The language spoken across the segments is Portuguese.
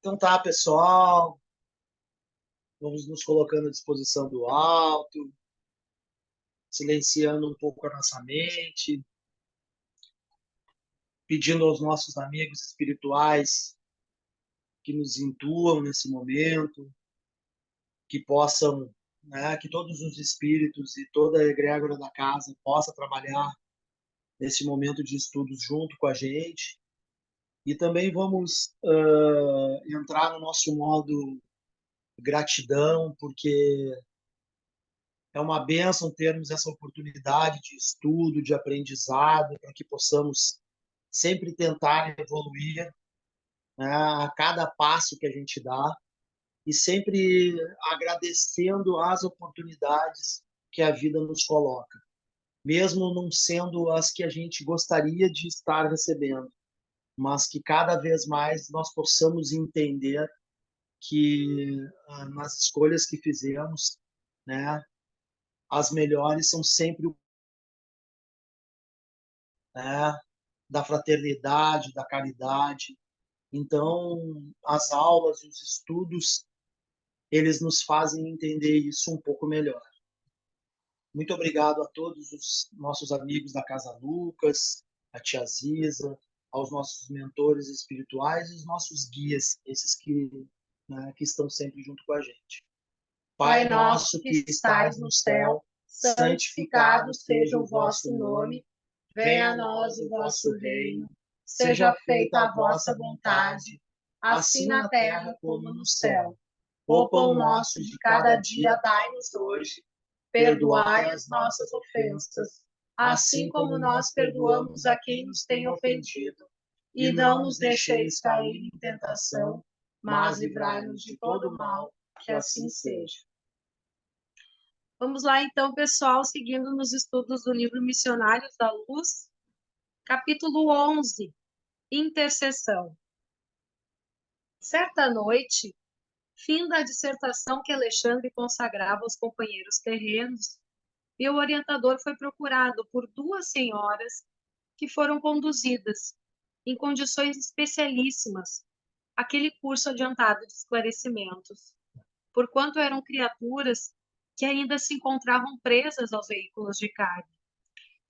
Então tá, pessoal, vamos nos colocando à disposição do alto, silenciando um pouco a nossa mente, pedindo aos nossos amigos espirituais que nos intuam nesse momento, que possam, né, que todos os espíritos e toda a egrégora da casa possa trabalhar nesse momento de estudos junto com a gente. E também vamos entrar no nosso modo gratidão, porque é uma bênção termos essa oportunidade de estudo, de aprendizado, para que possamos sempre tentar evoluir, né, a cada passo que a gente dá e sempre agradecendo as oportunidades que a vida nos coloca, mesmo não sendo as que a gente gostaria de estar recebendo, mas que cada vez mais nós possamos entender que nas escolhas que fizemos, né, as melhores são sempre, né, da fraternidade, da caridade. Então, as aulas e os estudos, eles nos fazem entender isso um pouco melhor. Muito obrigado a todos os nossos amigos da Casa Lucas, a tia Ziza, aos nossos mentores espirituais e os nossos guias, esses que, né, que estão sempre junto com a gente. Pai nosso que estais no céu, santificado seja o vosso nome. Venha a nós o vosso reino, seja feita a vossa vontade, assim na terra como no céu. O pão nosso de cada dia dai-nos hoje, perdoai as nossas ofensas, assim como nós perdoamos a quem nos tem ofendido. E não nos deixeis cair em tentação, mas livrai-nos de todo mal, que assim seja. Vamos lá então, pessoal, seguindo nos estudos do livro Missionários da Luz, capítulo 11, Intercessão. Certa noite, fim da dissertação que Alexandre consagrava aos companheiros terrenos, meu orientador foi procurado por duas senhoras que foram conduzidas, em condições especialíssimas, àquele curso adiantado de esclarecimentos, porquanto eram criaturas que ainda se encontravam presas aos veículos de carne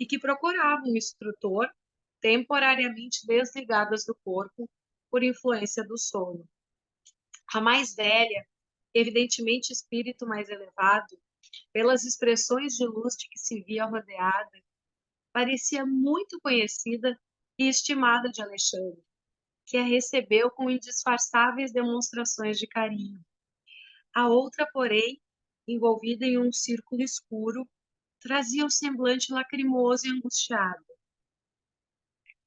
e que procuravam um instrutor temporariamente desligadas do corpo por influência do sono. A mais velha, evidentemente espírito mais elevado, pelas expressões de luz de que se via rodeada, parecia muito conhecida e estimada de Alexandre, que a recebeu com indisfarçáveis demonstrações de carinho. A outra, porém, envolvida em um círculo escuro, trazia um semblante lacrimoso e angustiado.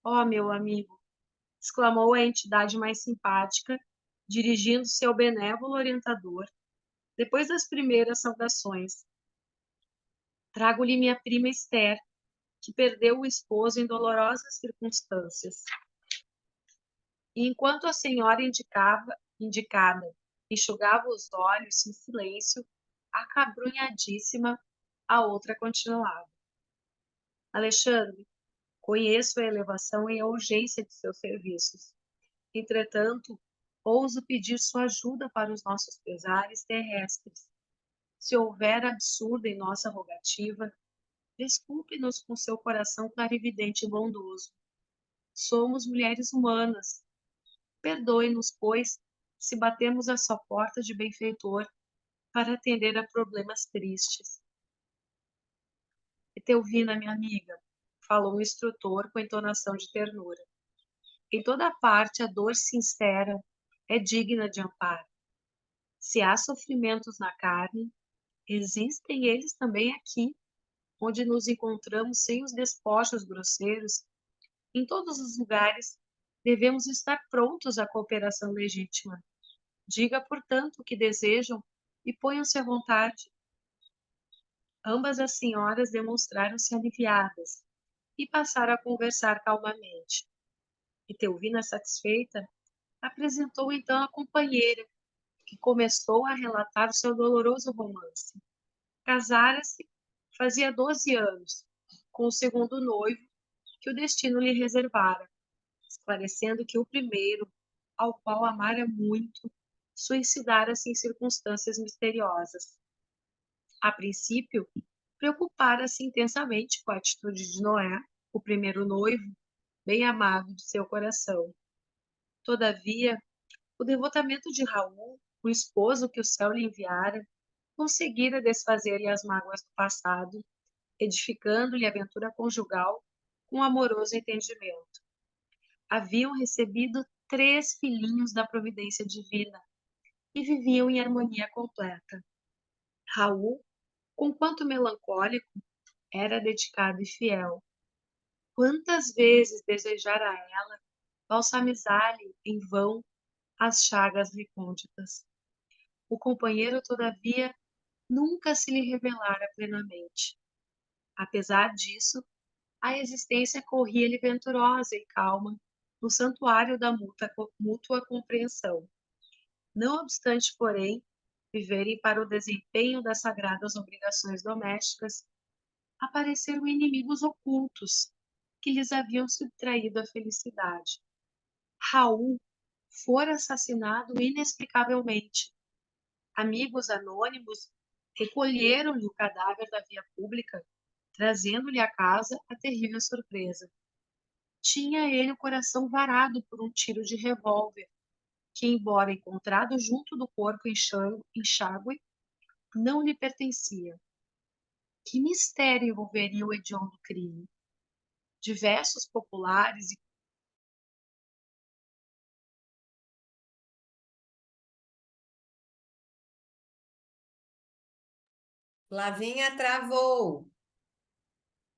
"Oh, meu amigo!" exclamou a entidade mais simpática, dirigindo-se ao benévolo orientador, depois das primeiras saudações. "Trago-lhe minha prima Esther, que perdeu o esposo em dolorosas circunstâncias." E enquanto a senhora indicada enxugava os olhos em silêncio, acabrunhadíssima, a outra continuava: "Alexandre, conheço a elevação e a urgência de seus serviços. Entretanto, ouso pedir sua ajuda para os nossos pesares terrestres. Se houver absurdo em nossa rogativa, desculpe-nos com seu coração clarividente e bondoso. Somos mulheres humanas. Perdoe-nos, pois, se batemos a sua porta de benfeitor para atender a problemas tristes." "Etelvina, minha amiga", falou o instrutor com entonação de ternura, "em toda parte a dor sincera é digna de amparo. Se há sofrimentos na carne, existem eles também aqui, onde nos encontramos sem os despojos grosseiros. Em todos os lugares devemos estar prontos à cooperação legítima. Diga, portanto, o que desejam e ponham-se à vontade." Ambas as senhoras demonstraram-se aliviadas e passaram a conversar calmamente. Etelvina, satisfeita, apresentou então a companheira, que começou a relatar o seu doloroso romance. Casara-se fazia 12 anos, com o segundo noivo que o destino lhe reservara, esclarecendo que o primeiro, ao qual amara muito, suicidara-se em circunstâncias misteriosas. A princípio, preocupara-se intensamente com a atitude de Noé, o primeiro noivo, bem amado de seu coração. Todavia, o devotamento de Raul, o esposo que o céu lhe enviara, conseguira desfazer-lhe as mágoas do passado, edificando-lhe a aventura conjugal com amoroso entendimento. Haviam recebido 3 filhinhos da providência divina e viviam em harmonia completa. Raul, conquanto melancólico, era dedicado e fiel. Quantas vezes desejara ela balsamizar-lhe em vão as chagas recônditas. O companheiro, todavia, nunca se lhe revelara plenamente. Apesar disso, a existência corria-lhe venturosa e calma no santuário da mútua compreensão. Não obstante, porém, viverem para o desempenho das sagradas obrigações domésticas, apareceram inimigos ocultos que lhes haviam subtraído a felicidade. Raul fora assassinado inexplicavelmente. Amigos anônimos recolheram-lhe o cadáver da via pública, trazendo-lhe à casa a terrível surpresa. Tinha ele o coração varado por um tiro de revólver, que, embora encontrado junto do corpo enxágue, não lhe pertencia. Que mistério envolveria o hediondo crime? Diversos populares e Flavinha travou.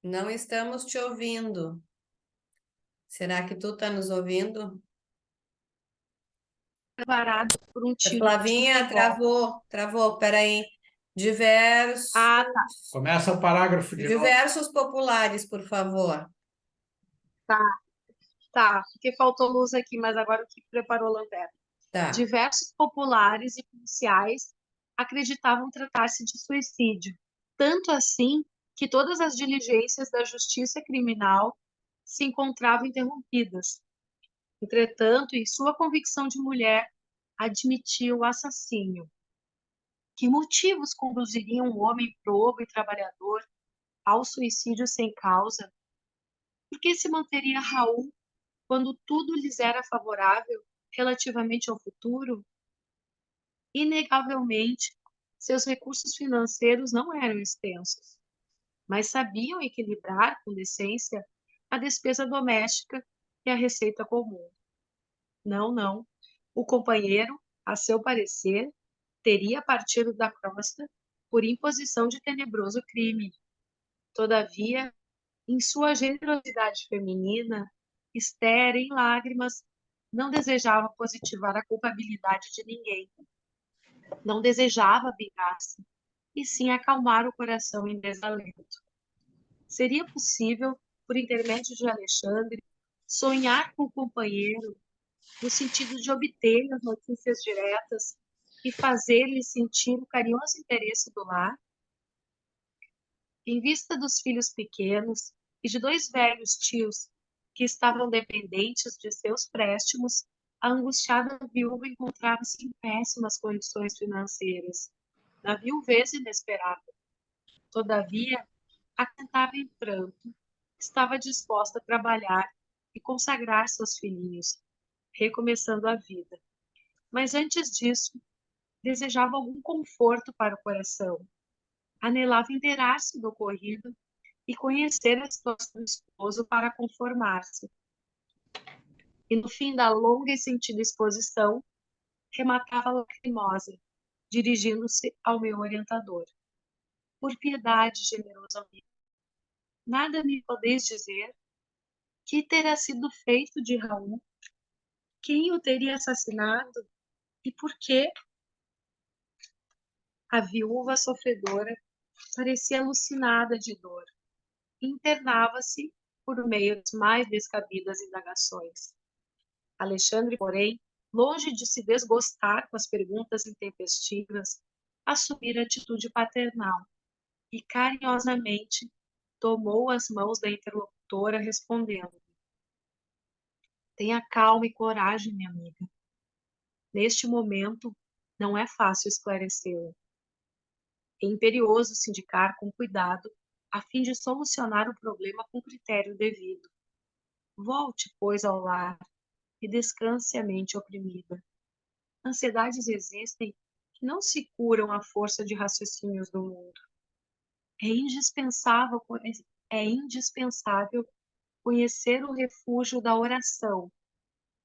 Não estamos te ouvindo. Será que tu está nos ouvindo? varados por um A tiro de Flavinha revólver. travou, peraí. Diversos, Ah, tá, Começa o parágrafo de novo. diversos populares, por favor. tá, porque faltou luz aqui, mas agora o que preparou a lanterna. Tá. Diversos populares e policiais acreditavam tratar-se de suicídio, tanto assim que todas as diligências da justiça criminal se encontravam interrompidas. Entretanto, em sua convicção de mulher, admitia o assassínio. Que motivos conduziriam um homem probo e trabalhador ao suicídio sem causa? Por que se manteria Raul quando tudo lhes era favorável relativamente ao futuro? Inegavelmente, seus recursos financeiros não eram extensos, mas sabiam equilibrar com decência a despesa doméstica e a receita comum. Não, não. O companheiro, a seu parecer, teria partido da crosta por imposição de tenebroso crime. Todavia, em sua generosidade feminina, Esther, em lágrimas, não desejava positivar a culpabilidade de ninguém. Não desejava vingar-se, e sim acalmar o coração em desalento. Seria possível, por intermédio de Alexandre, sonhar com o companheiro no sentido de obter as notícias diretas e fazer-lhe sentir o carinhoso interesse do lar? Em vista dos filhos pequenos e de 2 velhos tios que estavam dependentes de seus préstimos, a angustiada viúva encontrava-se em péssimas condições financeiras, na viuvez inesperada. Todavia, acantava em pranto, estava disposta a trabalhar e consagrar seus filhinhos, recomeçando a vida. Mas antes disso, desejava algum conforto para o coração. Anelava inteirar-se do ocorrido e conhecer a situação do esposo para conformar-se. E no fim da longa e sentida exposição, rematava lacrimosa, dirigindo-se ao meu orientador. Por piedade, generoso amigo, nada me podeis dizer? Que terá sido feito de Raul? Quem o teria assassinado? E por quê? A viúva sofredora parecia alucinada de dor. Internava-se por meio das mais descabidas indagações. Alexandre, porém, longe de se desgostar com as perguntas intempestivas, assumira atitude paternal e carinhosamente tomou as mãos da interlocutora, respondendo: Tenha calma e coragem, minha amiga. Neste momento, não é fácil esclarecê-lo. É imperioso se indicar com cuidado, a fim de solucionar o problema com critério devido. Volte, pois, ao lar e descanse a mente oprimida. Ansiedades existem que não se curam à força de raciocínios do mundo. É indispensável, é indispensável conhecer o refúgio da oração,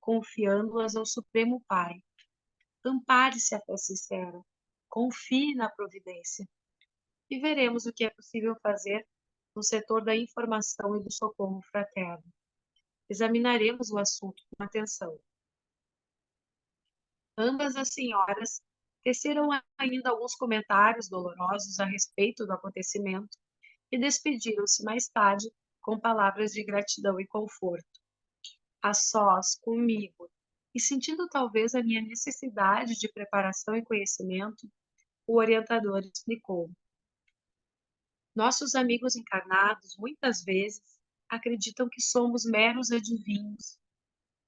confiando-as ao Supremo Pai. Ampare-se a fé sincera, confie na providência e veremos o que é possível fazer no setor da informação e do socorro fraterno. Examinaremos o assunto com atenção. Ambas as senhoras teceram ainda alguns comentários dolorosos a respeito do acontecimento e despediram-se mais tarde com palavras de gratidão e conforto. A sós, comigo, e sentindo talvez a minha necessidade de preparação e conhecimento, o orientador explicou. Nossos amigos encarnados, muitas vezes, acreditam que somos meros adivinhos,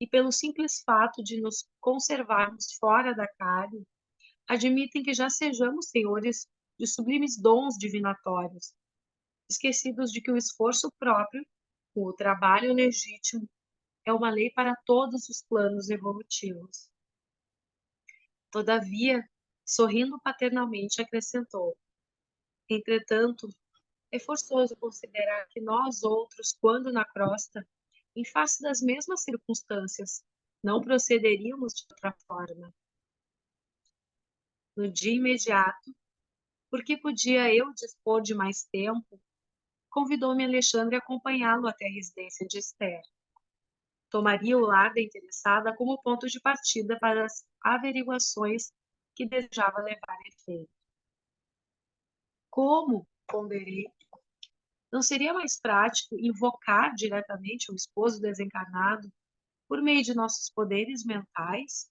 e pelo simples fato de nos conservarmos fora da carne, admitem que já sejamos senhores de sublimes dons divinatórios, esquecidos de que o esforço próprio, o trabalho legítimo, é uma lei para todos os planos evolutivos. Todavia, sorrindo paternalmente, acrescentou: entretanto, é forçoso considerar que nós outros, quando na crosta, em face das mesmas circunstâncias, não procederíamos de outra forma. No dia imediato, porque podia eu dispor de mais tempo, convidou-me Alexandre a acompanhá-lo até a residência de Esther. Tomaria o lar da interessada como ponto de partida para as averiguações que desejava levar a efeito. Como? Ponderei. Não seria mais prático invocar diretamente o esposo desencarnado por meio de nossos poderes mentais?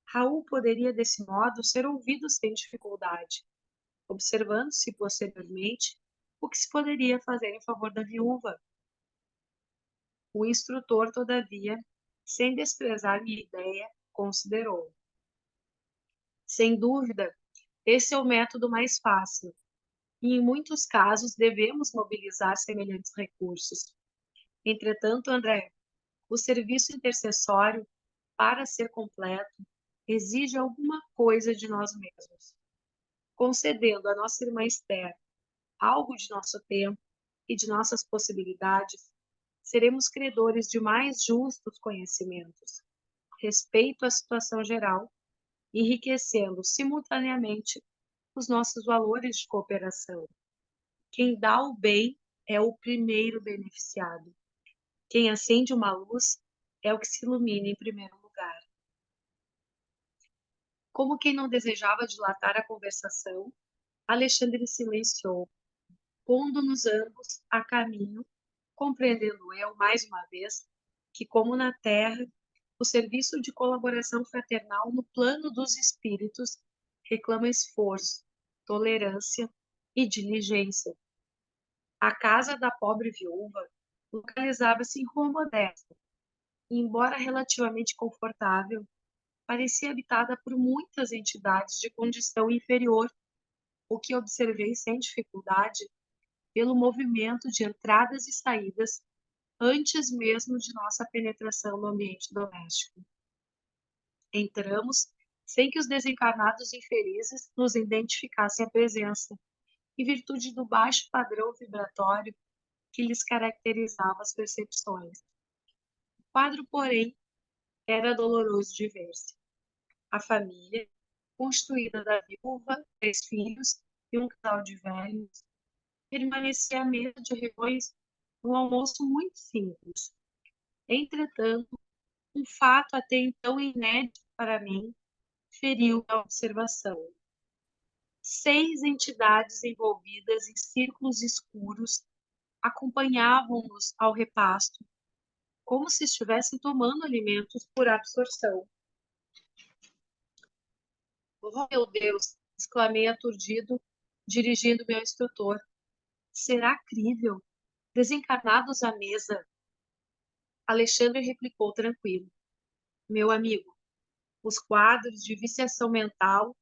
Raul poderia, desse modo, ser ouvido sem dificuldade, observando-se posteriormente o que se poderia fazer em favor da viúva. O instrutor, todavia, sem desprezar minha ideia, considerou. Sem dúvida, esse é o método mais fácil, e em muitos casos devemos mobilizar semelhantes recursos. Entretanto, André, o serviço intercessório, para ser completo, exige alguma coisa de nós mesmos. Concedendo à nossa irmã Esther algo de nosso tempo e de nossas possibilidades, seremos credores de mais justos conhecimentos, respeito à situação geral, enriquecendo simultaneamente os nossos valores de cooperação. Quem dá o bem é o primeiro beneficiado. Quem acende uma luz é o que se ilumina em primeiro lugar. Como quem não desejava dilatar a conversação, Alexandre silenciou, pondo-nos ambos a caminho, compreendendo eu, mais uma vez, que, como na Terra, o serviço de colaboração fraternal no plano dos espíritos reclama esforço, tolerância e diligência. A casa da pobre viúva localizava-se em rua modesta, e, embora relativamente confortável, parecia habitada por muitas entidades de condição inferior, o que observei sem dificuldade pelo movimento de entradas e saídas antes mesmo de nossa penetração no ambiente doméstico. Entramos sem que os desencarnados infelizes nos identificassem a presença, em virtude do baixo padrão vibratório que lhes caracterizava as percepções. O quadro, porém, era doloroso de ver-se. A família, constituída da viúva, 3 filhos e um casal de velhos, permanecia à mesa de reuniões um almoço muito simples. Entretanto, um fato até então inédito para mim feriu a observação. 6 entidades envolvidas em círculos escuros acompanhavam-nos ao repasto, como se estivessem tomando alimentos por absorção. Oh, meu Deus! Exclamei aturdido, dirigindo-me ao instrutor. Será crível? Desencarnados à mesa? Alexandre replicou tranquilo. Meu amigo, Os quadros de viciação mental,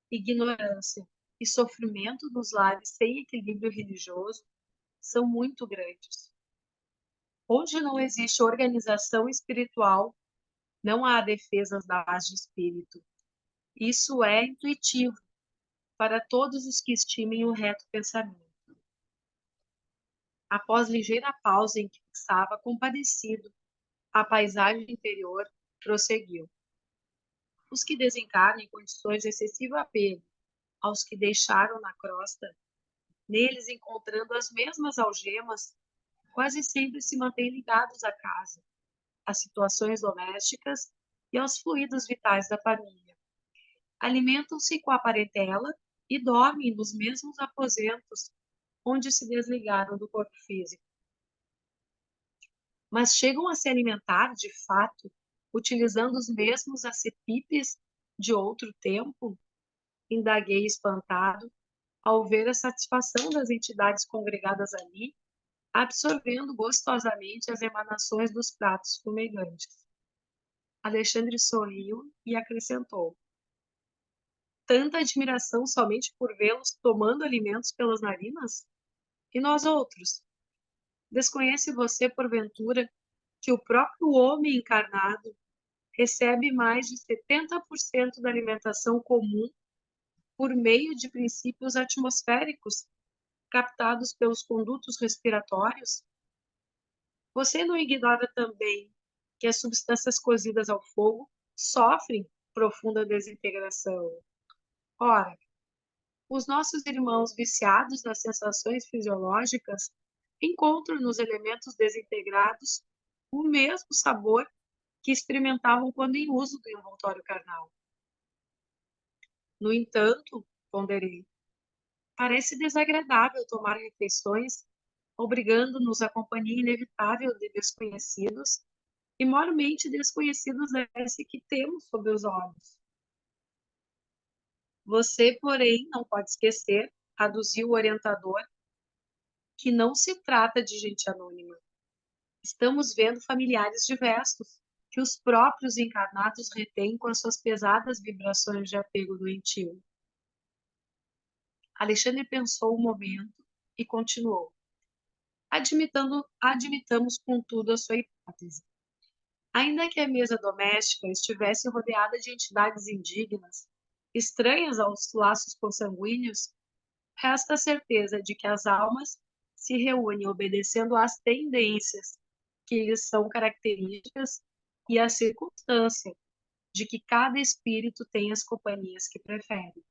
ignorância e sofrimento dos lares sem equilíbrio religioso são muito grandes. Onde não existe organização espiritual, não há defesas da paz de espírito. Isso é intuitivo para todos os que estimem o reto pensamento. Após ligeira pausa em que fixava compadecido a paisagem interior, prosseguiu. Os que desencarnam em condições de excessivo apego aos que deixaram na crosta, neles encontrando as mesmas algemas, quase sempre se mantêm ligados à casa, às situações domésticas e aos fluidos vitais da família. Alimentam-se com a parentela e dormem nos mesmos aposentos onde se desligaram do corpo físico. Mas chegam a se alimentar, de fato, utilizando os mesmos acepipes de outro tempo? Indaguei espantado, ao ver a satisfação das entidades congregadas ali, absorvendo gostosamente as emanações dos pratos fumegantes. Alexandre sorriu e acrescentou: tanta admiração somente por vê-los tomando alimentos pelas narinas? E nós outros? Desconhece você, porventura, que o próprio homem encarnado recebe mais de 70% da alimentação comum por meio de princípios atmosféricos captados pelos condutos respiratórios? Você não ignora também que as substâncias cozidas ao fogo sofrem profunda desintegração? Ora, os nossos irmãos viciados nas sensações fisiológicas encontram nos elementos desintegrados o mesmo sabor que experimentavam quando em uso do envoltório carnal. No entanto, ponderei, parece desagradável tomar refeições obrigando-nos à companhia inevitável de desconhecidos e mormente desconhecidos desse que temos sob os olhos. Você, porém, não pode esquecer, aduziu o orientador, que não se trata de gente anônima. Estamos vendo familiares diversos, que os próprios encarnados retêm com as suas pesadas vibrações de apego doentio. Alexandre pensou um momento e continuou. Admitamos, contudo, a sua hipótese. Ainda que a mesa doméstica estivesse rodeada de entidades indignas, estranhas aos laços consanguíneos, resta a certeza de que as almas se reúnem obedecendo às tendências que lhes são características e à circunstância de que cada espírito tem as companhias que prefere.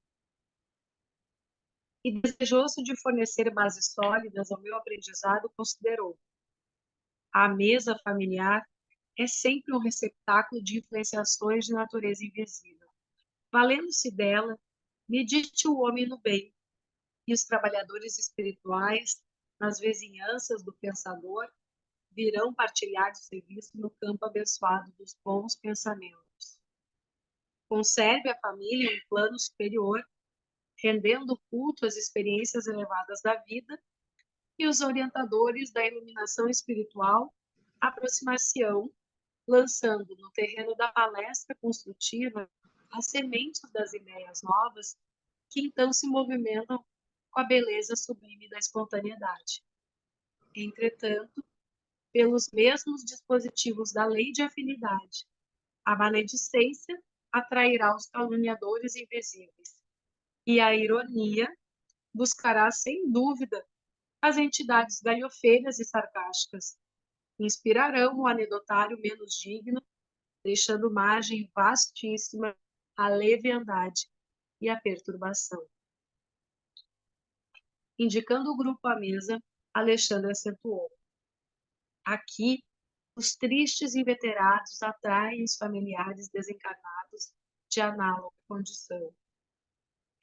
E desejoso de fornecer bases sólidas ao meu aprendizado, considerou: a mesa familiar é sempre um receptáculo de influenciações de natureza invisível. Valendo-se dela, medite o homem no bem, e os trabalhadores espirituais, nas vizinhanças do pensador, virão partilhar o serviço no campo abençoado dos bons pensamentos. Conserve a família em plano superior, rendendo culto às experiências elevadas da vida, e os orientadores da iluminação espiritual aproximar-se-ão, lançando no terreno da palestra construtiva as sementes das ideias novas que então se movimentam com a beleza sublime da espontaneidade. Entretanto, pelos mesmos dispositivos da lei de afinidade, a maledicência atrairá os caluniadores invisíveis, e a ironia buscará, sem dúvida, as entidades galhofeiras e sarcásticas. Inspirarão o anedotário menos digno, deixando margem vastíssima à leviandade e à perturbação. Indicando o grupo à mesa, Alexandre acentuou: aqui, os tristes inveterados atraem os familiares desencarnados de análoga condição.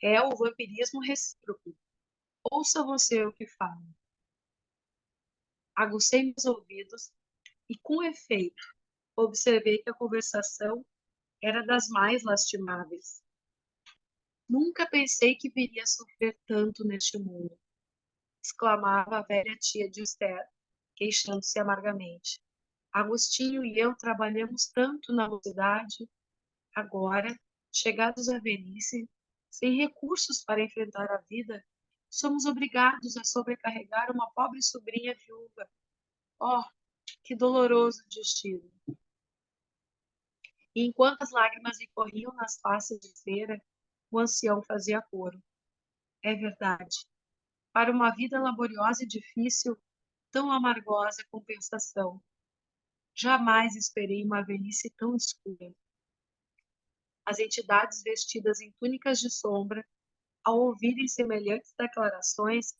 É o vampirismo recíproco. Ouça você o que falo. Agucei meus ouvidos e, com efeito, observei que a conversação era das mais lastimáveis. Nunca pensei que viria a sofrer tanto neste mundo, exclamava a velha tia de Esther, queixando-se amargamente. Agostinho e eu trabalhamos tanto na mocidade, Agora, chegados à velhice, sem recursos para enfrentar a vida, somos obrigados a sobrecarregar uma pobre sobrinha viúva. Oh, que doloroso destino! E enquanto as lágrimas lhe corriam nas faces de cera, o ancião fazia coro. É verdade. Para uma vida laboriosa e difícil, tão amargosa compensação. Jamais esperei uma velhice tão escura. As entidades vestidas em túnicas de sombra, ao ouvirem semelhantes declarações,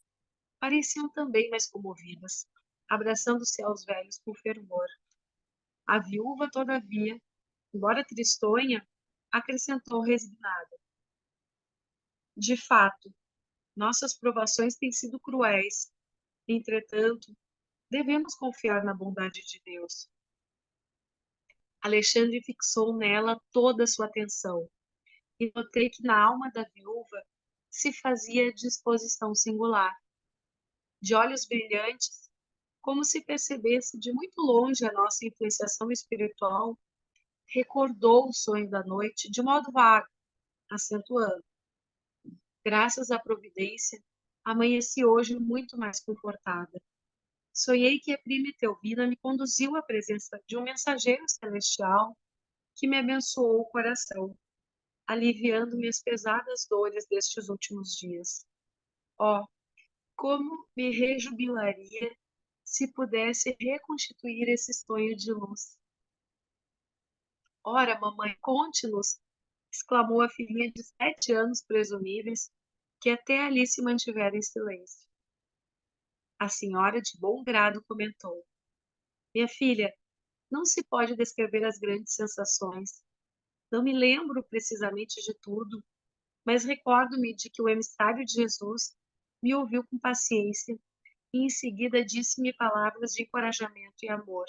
pareciam também mais comovidas, abraçando-se aos velhos com fervor. A viúva, todavia, embora tristonha, acrescentou resignada. De fato, nossas provações têm sido cruéis. Entretanto, devemos confiar na bondade de Deus. Alexandre fixou nela toda a sua atenção e notei que na alma da viúva se fazia disposição singular. De olhos brilhantes, como se percebesse de muito longe a nossa influenciação espiritual, recordou o sonho da noite de modo vago, acentuando. Graças à providência, amanheci hoje muito mais confortada. Sonhei que a prima Etelvina me conduziu à presença de um mensageiro celestial que me abençoou o coração, aliviando-me as pesadas dores destes últimos dias. Oh, como me rejubilaria se pudesse reconstituir esse sonho de luz. Ora, mamãe, conte-nos, exclamou a filhinha de 7 anos presumíveis, que até ali se mantivera em silêncio. A senhora, de bom grado, comentou. Minha filha, não se pode descrever as grandes sensações. Não me lembro precisamente de tudo, mas recordo-me de que o emissário de Jesus me ouviu com paciência e em seguida disse-me palavras de encorajamento e amor.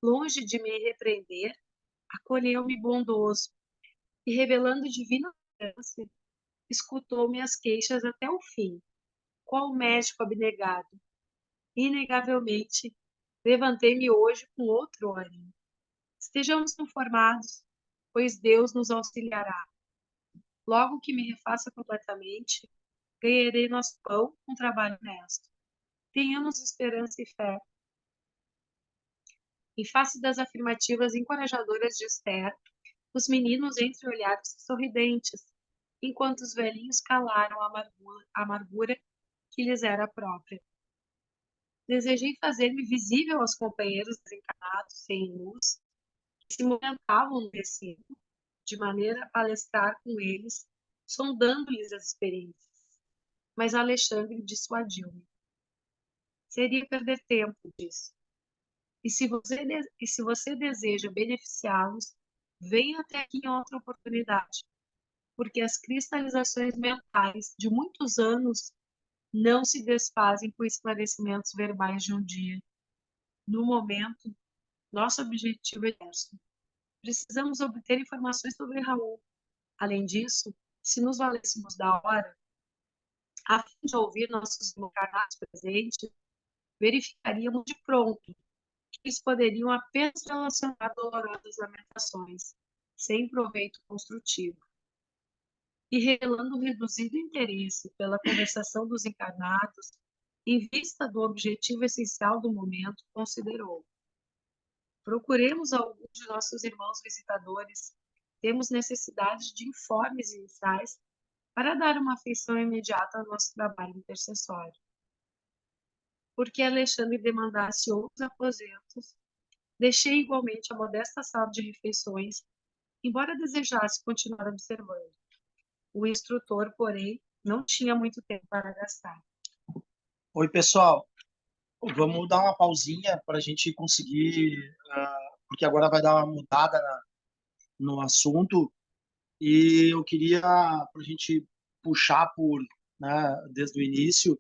Longe de me repreender, acolheu-me bondoso e, revelando divina tolerância, escutou minhas queixas até o fim, qual médico abnegado. Inegavelmente, levantei-me hoje com outro ânimo. Estejamos conformados, pois Deus nos auxiliará. Logo que me refaça completamente, ganharei nosso pão com trabalho honesto. Tenhamos esperança e fé. Em face das afirmativas encorajadoras de Esther, os meninos entreolharam-se sorridentes, enquanto os velhinhos calaram a amargura que lhes era própria. Desejei fazer-me visível aos companheiros desencarnados sem luz, que se movimentavam no recinto, de maneira a palestrar com eles, sondando-lhes as experiências. Mas Alexandre dissuadiu-me. Seria perder tempo, disse. E se você deseja beneficiá-los, venha até aqui em outra oportunidade, porque as cristalizações mentais de muitos anos não se desfazem com esclarecimentos verbais de um dia. No momento, nosso objetivo é diverso. Precisamos obter informações sobre Raul. Além disso, se nos valêssemos da hora, a fim de ouvir nossos encarnados presentes, verificaríamos de pronto que eles poderiam apenas relacionar dolorosas lamentações, sem proveito construtivo. E revelando um reduzido interesse pela conversação dos encarnados, em vista do objetivo essencial do momento, considerou: procuremos alguns de nossos irmãos visitadores. Temos necessidade de informes iniciais para dar uma afeição imediata ao nosso trabalho intercessório. Porque Alexandre demandasse outros aposentos, deixei igualmente a modesta sala de refeições, embora desejasse continuar observando. O instrutor, porém, não tinha muito tempo para gastar. Oi, pessoal. Vamos dar uma pausinha para a gente conseguir, porque agora vai dar uma mudada no assunto, e eu queria, para a gente puxar né, desde o início,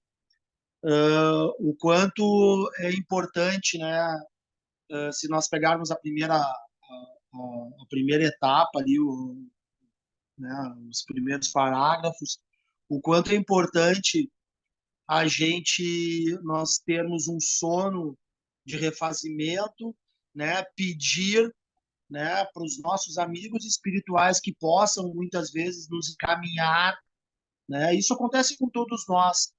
o quanto é importante, né, se nós pegarmos a primeira etapa ali, né, os primeiros parágrafos, o quanto é importante nós termos um sono de refazimento, né, pedir né, para os nossos amigos espirituais que possam muitas vezes nos encaminhar, né? Isso acontece com todos nós,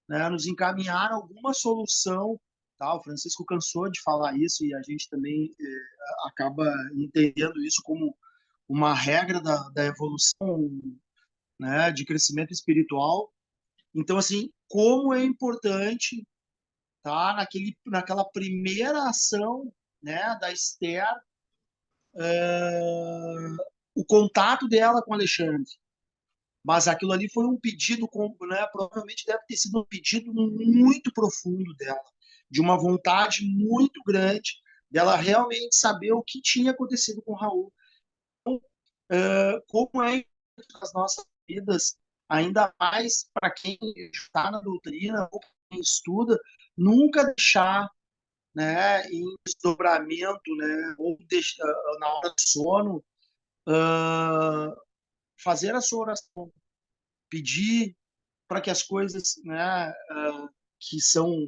né? Nos encaminhar alguma solução, tá? O Francisco cansou de falar isso e a gente também acaba entendendo isso como uma regra da evolução, né, de crescimento espiritual. Então, assim, como é importante, tá, naquela primeira ação, né, da Esther, o contato dela com Alexandre. Mas aquilo ali foi um pedido, né, provavelmente deve ter sido um pedido muito profundo dela, de uma vontade muito grande dela realmente saber o que tinha acontecido com Raul. Então, como é as nossas vidas, ainda mais para quem está na doutrina ou quem estuda, nunca deixar, né, em desdobramento, né, ou na hora do sono, fazer a sua oração, pedir para que as coisas, né, que são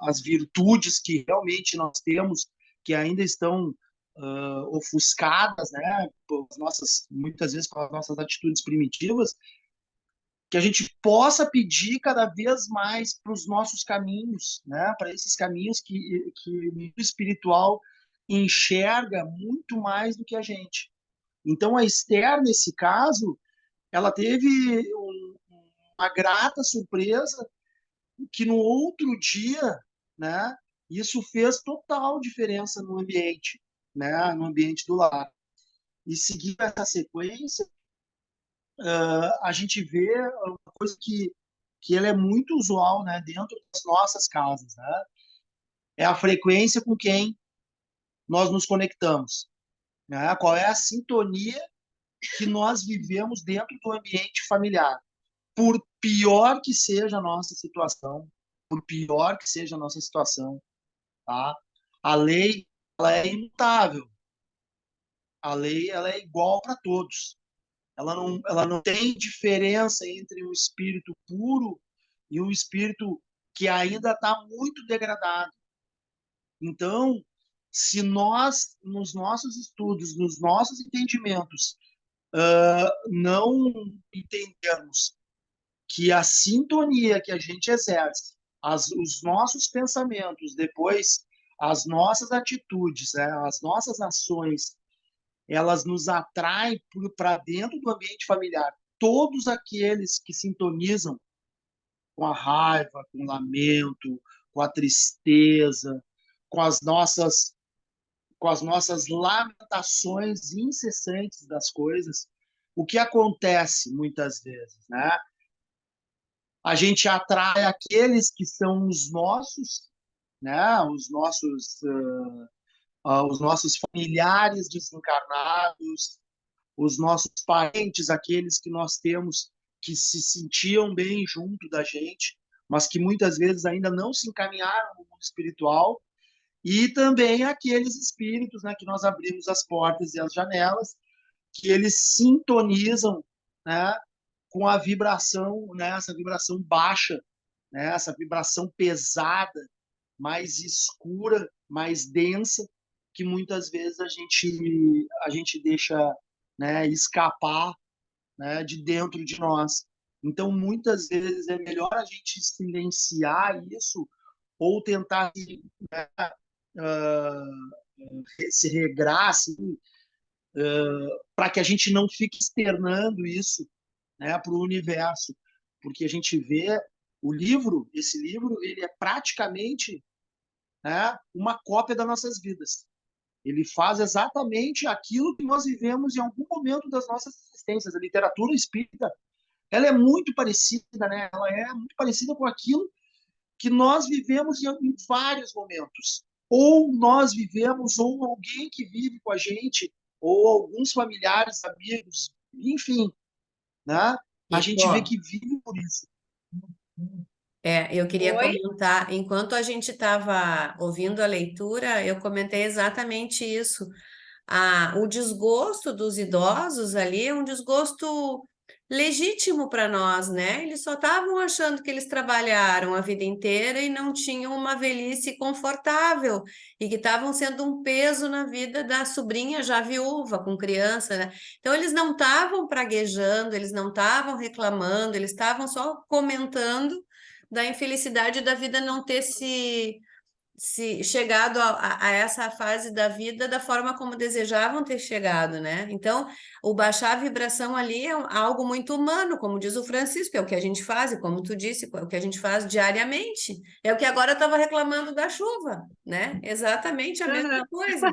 as virtudes que realmente nós temos, que ainda estão ofuscadas, né, muitas vezes pelas nossas atitudes primitivas, que a gente possa pedir cada vez mais para os nossos caminhos, né, para esses caminhos que o espiritual enxerga muito mais do que a gente. Então, a Esther, nesse caso, ela teve uma grata surpresa que no outro dia, né, isso fez total diferença no ambiente, né, no ambiente do lar. E seguindo essa sequência, a gente vê uma coisa que ela é muito usual, né, dentro das nossas casas, né? É a frequência com quem nós nos conectamos, né? Qual é a sintonia que nós vivemos dentro do ambiente familiar. Por pior que seja a nossa situação, por pior que seja a nossa situação, tá? A lei, ela é imutável. A lei, ela é igual para todos. Ela não tem diferença entre um espírito puro e um espírito que ainda está muito degradado. Então, se nós, nos nossos estudos, nos nossos entendimentos, não entendermos que a sintonia que a gente exerce, os nossos pensamentos, depois as nossas atitudes, né, as nossas ações, elas nos atraem para dentro do ambiente familiar. Todos aqueles que sintonizam com a raiva, com o lamento, com a tristeza, com as nossas lamentações incessantes das coisas, o que acontece muitas vezes, né? A gente atrai aqueles que são os nossos, né? Os nossos familiares desencarnados, os nossos parentes, aqueles que nós temos que se sentiam bem junto da gente, mas que muitas vezes ainda não se encaminharam no mundo espiritual, e também aqueles espíritos, né, que nós abrimos as portas e as janelas, que eles sintonizam, né, com a vibração, né, essa vibração baixa, né, essa vibração pesada, mais escura, mais densa, que muitas vezes a gente deixa, né, escapar, né, de dentro de nós. Então, muitas vezes é melhor a gente silenciar isso ou tentar se regrar, assim, para que a gente não fique externando isso, né, para o universo, porque a gente vê esse livro, ele é praticamente, né, uma cópia das nossas vidas. Ele faz exatamente aquilo que nós vivemos em algum momento das nossas existências. A literatura espírita, ela é muito parecida, né? Ela é muito parecida com aquilo que nós vivemos em vários momentos. Ou nós vivemos, ou alguém que vive com a gente, ou alguns familiares, amigos, enfim, né? A gente vê Icó, que vive por isso. eu queria Oi? comentar, enquanto a gente estava ouvindo a leitura, eu comentei exatamente isso. O desgosto dos idosos ali é um desgosto legítimo para nós, né? Eles só estavam achando que eles trabalharam a vida inteira e não tinham uma velhice confortável e que estavam sendo um peso na vida da sobrinha já viúva, com criança, né? Então eles não estavam praguejando, eles não estavam reclamando, eles estavam só comentando da infelicidade da vida não ter se chegado a essa fase da vida da forma como desejavam ter chegado, né? Então, o baixar a vibração ali é algo muito humano, como diz o Francisco, é o que a gente faz, e como tu disse, é o que a gente faz diariamente. É o que agora eu estava reclamando da chuva, né? Exatamente a mesma Aham, coisa,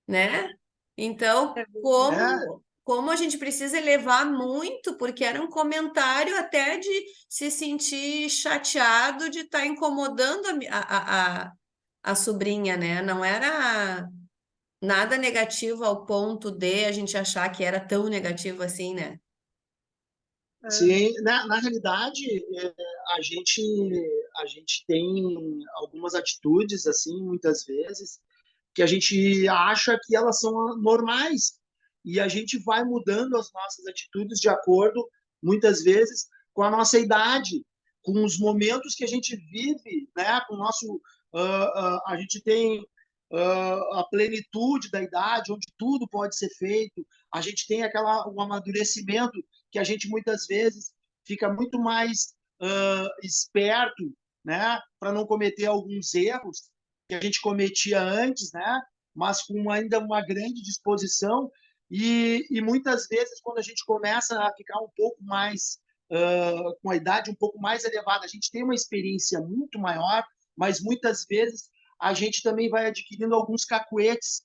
né? É Então, verdade. É, como a gente precisa elevar muito, porque era um comentário até de se sentir chateado de estar incomodando a sobrinha, né? Não era nada negativo ao ponto de a gente achar que era tão negativo assim, né? sim, na realidade, é, a gente, a gente tem algumas atitudes, assim, muitas vezes, que a gente acha que elas são normais e a gente vai mudando as nossas atitudes de acordo, muitas vezes, com a nossa idade, com os momentos que a gente vive, né? Com o nosso, a gente tem a plenitude da idade, onde tudo pode ser feito. A gente tem aquela um amadurecimento que a gente muitas vezes fica muito mais esperto, né? Para não cometer alguns erros que a gente cometia antes, né? Mas com ainda uma grande disposição e muitas vezes quando a gente começa a ficar um pouco mais com a idade um pouco mais elevada, a gente tem uma experiência muito maior, mas muitas vezes a gente também vai adquirindo alguns cacuetes.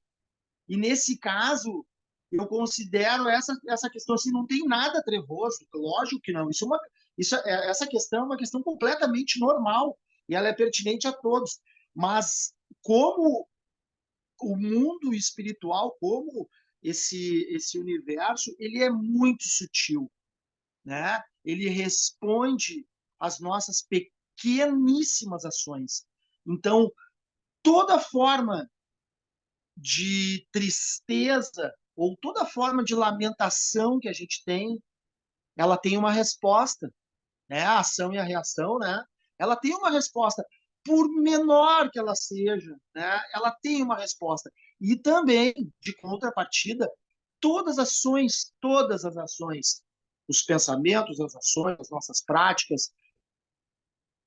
E nesse caso, eu considero essa questão assim, não tem nada trevoso, lógico que não. Essa questão é uma questão completamente normal e ela é pertinente a todos. Mas como o mundo espiritual, como esse universo, ele é muito sutil, né? Ele responde às nossas pequeníssimas ações. Então, toda forma de tristeza ou toda forma de lamentação que a gente tem, ela tem uma resposta, né? A ação e a reação, né? Ela tem uma resposta, por menor que ela seja, né? Ela tem uma resposta. E também, de contrapartida, todas as ações, os pensamentos, as ações, as nossas práticas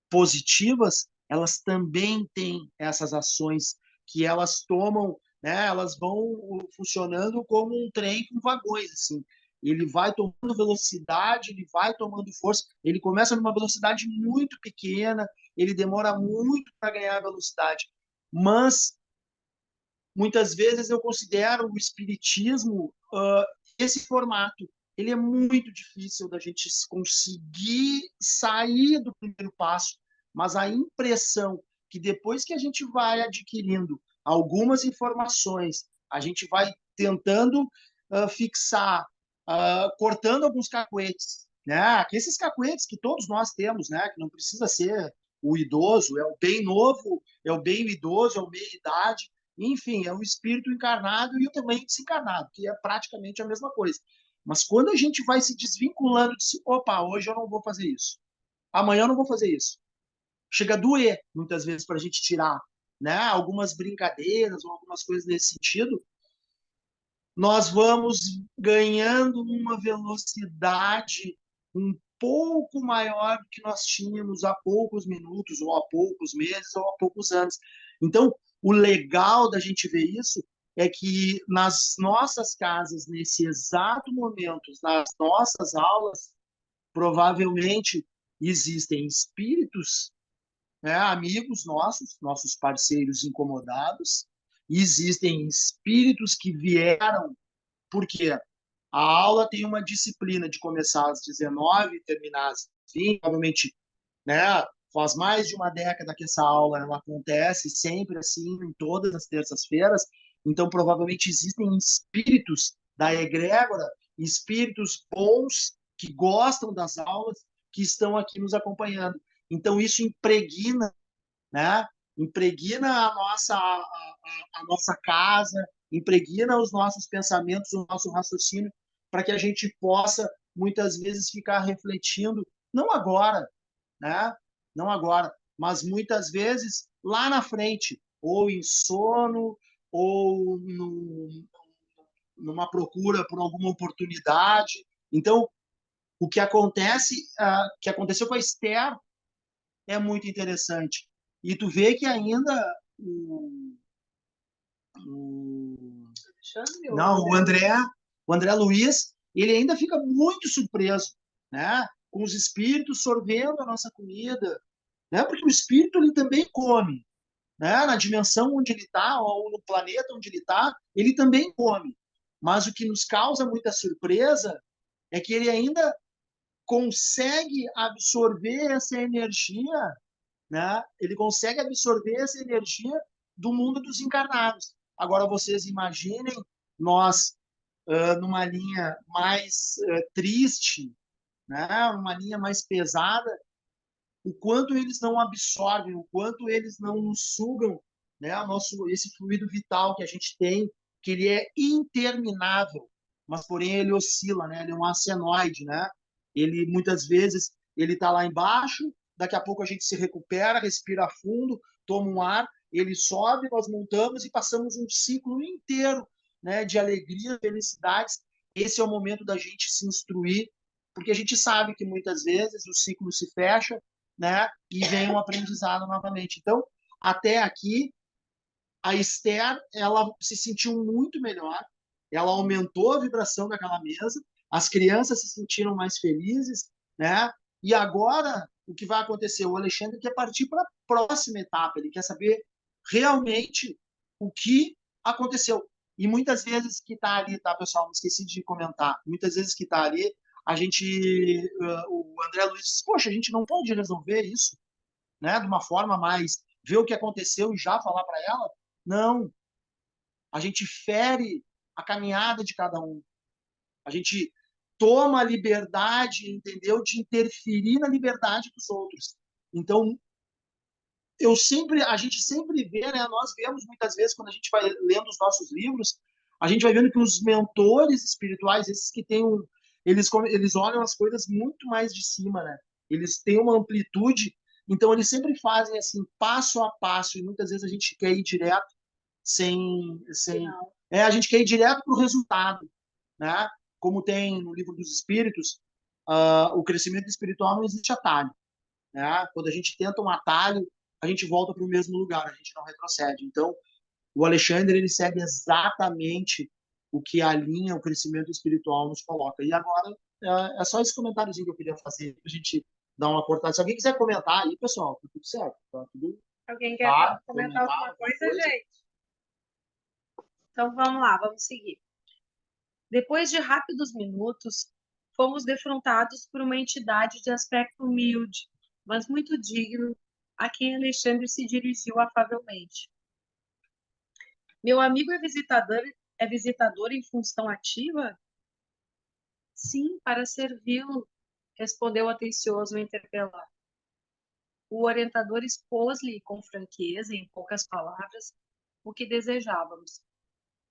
positivas, elas também têm essas ações que elas tomam, né? Elas vão funcionando como um trem com vagões, assim. Ele vai tomando velocidade, ele vai tomando força. Ele começa numa velocidade muito pequena, ele demora muito para ganhar velocidade. Mas muitas vezes eu considero o espiritismo esse formato. Ele é muito difícil da gente conseguir sair do primeiro passo, mas a impressão que depois que a gente vai adquirindo algumas informações, a gente vai tentando fixar, cortando alguns cacuetes, né? Esses cacuetes que todos nós temos, né? Que não precisa ser o idoso, é o bem novo, é o bem idoso, é o meia idade, enfim, é o espírito encarnado e o também desencarnado, que é praticamente a mesma coisa. Mas quando a gente vai se desvinculando de si, opa, hoje eu não vou fazer isso, amanhã eu não vou fazer isso. Chega a doer, muitas vezes, para a gente tirar, né, algumas brincadeiras ou algumas coisas nesse sentido, nós vamos ganhando uma velocidade um pouco maior do que nós tínhamos há poucos minutos, ou há poucos meses, ou há poucos anos. Então, o legal da gente ver isso é que nas nossas casas, nesse exato momento, nas nossas aulas, provavelmente existem espíritos, né, amigos nossos, nossos parceiros incomodados, e existem espíritos que vieram porque a aula tem uma disciplina de começar às 19 e terminar às 20, provavelmente, né? Faz mais de uma década que essa aula ela acontece, sempre assim, em todas as terças-feiras. Então, provavelmente existem espíritos da egrégora, espíritos bons que gostam das aulas, que estão aqui nos acompanhando. Então, isso impregna, né? Impregna a nossa casa, impregna os nossos pensamentos, o nosso raciocínio, para que a gente possa muitas vezes ficar refletindo, não agora, né? Não agora, mas muitas vezes lá na frente, ou em sono, ou numa procura por alguma oportunidade. Então, o que acontece, que aconteceu com a Esther é muito interessante. E tu vê que ainda não, o André Luiz, ele ainda fica muito surpreso, né? Com os espíritos sorvendo a nossa comida, né? Porque o espírito ele também come, né? Na dimensão onde ele está, ou no planeta onde ele também come. Mas o que nos causa muita surpresa é que ele ainda consegue absorver essa energia, né? Ele consegue absorver essa energia do mundo dos encarnados. Agora vocês imaginem nós numa linha mais triste, né? Uma linha mais pesada, o quanto eles não absorvem, o quanto eles não nos sugam, né? O nosso esse fluido vital que a gente tem, que ele é interminável, mas porém ele oscila, né? Ele é um arsenoide, né? Ele muitas vezes ele está lá embaixo, daqui a pouco a gente se recupera, respira fundo, toma um ar, ele sobe, nós montamos e passamos um ciclo inteiro, né? De alegria, felicidades. Esse é o momento da gente se instruir, porque a gente sabe que muitas vezes o ciclo se fecha, né? E vem um aprendizado novamente. Então, até aqui, a Esther, ela se sentiu muito melhor, ela aumentou a vibração daquela mesa, as crianças se sentiram mais felizes, né? E agora, o que vai acontecer? O Alexandre quer partir para a próxima etapa, ele quer saber realmente o que aconteceu. E muitas vezes que está ali, tá, pessoal? Não esqueci de comentar. Muitas vezes que está ali, a gente, o André Luiz diz, poxa, a gente não pode resolver isso, né? De uma forma mais, ver o que aconteceu e já falar para ela? Não. A gente fere a caminhada de cada um. A gente toma a liberdade, entendeu? De interferir na liberdade dos outros. Então, a gente sempre vê, né? Nós vemos muitas vezes quando a gente vai lendo os nossos livros, a gente vai vendo que os mentores espirituais, esses que têm eles olham as coisas muito mais de cima, né? Eles têm uma amplitude, então eles sempre fazem assim passo a passo e muitas vezes a gente quer ir direto sem a gente quer ir direto para o resultado, né? Como tem no livro dos Espíritos, o crescimento espiritual não existe atalho, né? Quando a gente tenta um atalho, a gente volta para o mesmo lugar, a gente não retrocede. Então, o Alexandre ele segue exatamente o que a linha, o crescimento espiritual nos coloca. E agora é só esse comentáriozinho que eu queria fazer para a gente dar uma cortada. Se alguém quiser comentar aí, pessoal, tá tudo certo, tá tudo. Alguém quer comentar alguma coisa, gente? Então vamos lá, vamos seguir. Depois de rápidos minutos, fomos defrontados por uma entidade de aspecto humilde, mas muito digno, a quem Alexandre se dirigiu afavelmente. Meu amigo é visitador em função ativa? Sim, para servi-lo, respondeu atencioso o interpelar. O orientador expôs-lhe com franqueza, em poucas palavras, o que desejávamos.